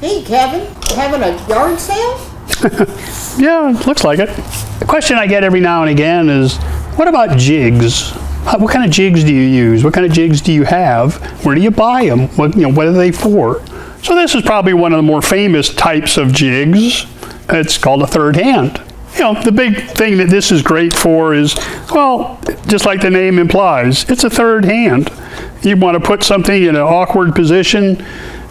Hey, Kevin, having a yard sale? Yeah, it looks like it. The question I get every now and again is, what about jigs? What kind of jigs do you use? What kind of jigs do you have? Where do you buy them? What are they for? So this is probably one of the more famous types of jigs. It's called a third hand. The big thing that this is great for is, well, just like the name implies, it's a third hand. You want to put something in an awkward position,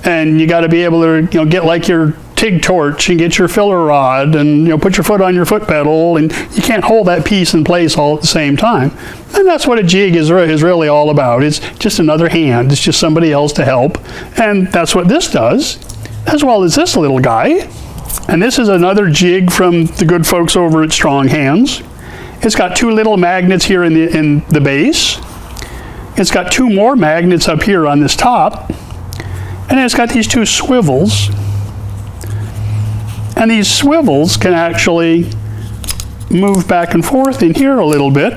and you got to be able to, get like your TIG torch and get your filler rod and, put your foot on your foot pedal, and you can't hold that piece in place all at the same time. And that's what a jig is really all about. It's just another hand. It's just somebody else to help. And that's what this does, as well as this little guy. And this is another jig from the good folks over at Stronghand. It's got two little magnets here in the base. It's got two more magnets up here on this top. And then it's got these two swivels. And these swivels can actually move back and forth in here a little bit.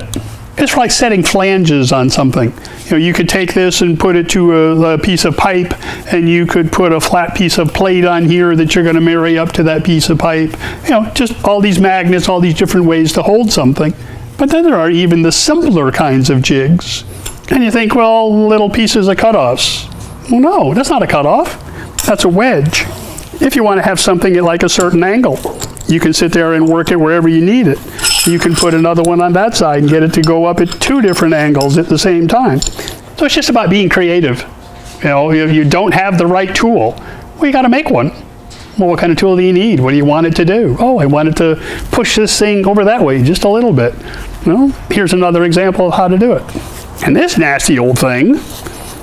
It's like setting flanges on something. You could take this and put it to a piece of pipe, and you could put a flat piece of plate on here that you're going to marry up to that piece of pipe. Just all these magnets, all these different ways to hold something. But then there are even the simpler kinds of jigs. And you think, well, little pieces of cutoffs. Well, no, that's not a cutoff. That's a wedge. If you want to have something at like a certain angle, you can sit there and work it wherever you need it. You can put another one on that side and get it to go up at two different angles at the same time. So it's just about being creative. If you don't have the right tool, well, you got to make one. Well, what kind of tool do you need? What do you want it to do? Oh, I want it to push this thing over that way just a little bit. Well, here's another example of how to do it. And this nasty old thing,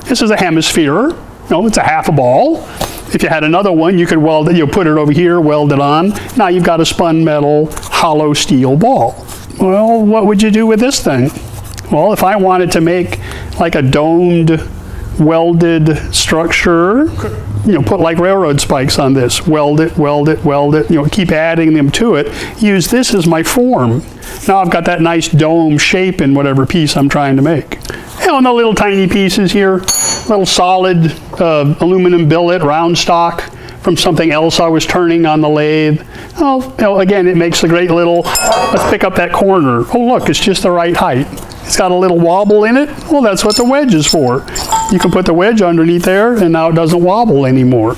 this is a hemisphere. It's a half a ball. If you had another one, you could weld it, put it over here, weld it on. Now you've got a spun metal, hollow steel ball. Well, what would you do with this thing? Well, if I wanted to make like a domed, welded structure, put like railroad spikes on this, weld it, weld it, weld it, keep adding them to it, use this as my form. Now I've got that nice dome shape in whatever piece I'm trying to make. And the little tiny pieces here, little solid aluminum billet, round stock from something else I was turning on the lathe. Oh, again, it makes a great little, let's pick up that corner. Oh, look, it's just the right height. It's got a little wobble in it. Well, that's what the wedge is for. You can put the wedge underneath there, and now it doesn't wobble anymore.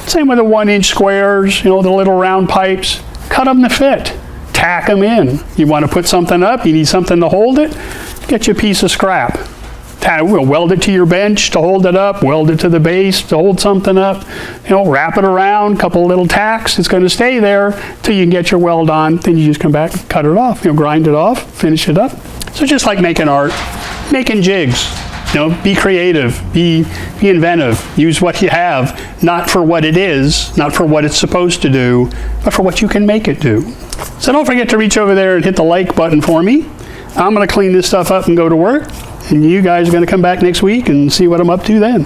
Same with the 1-inch squares, the little round pipes. Cut them to fit. Tack them in. You want to put something up, you need something to hold it, get you a piece of scrap. We'll weld it to your bench to hold it up, weld it to the base to hold something up, wrap it around, couple little tacks. It's going to stay there till you can get your weld on. Then you just come back, cut it off, grind it off, finish it up. So just like making art, making jigs, be creative, be inventive, use what you have, not for what it is, not for what it's supposed to do, but for what you can make it do. So don't forget to reach over there and hit the like button for me. I'm going to clean this stuff up and go to work. And you guys are going to come back next week and see what I'm up to then.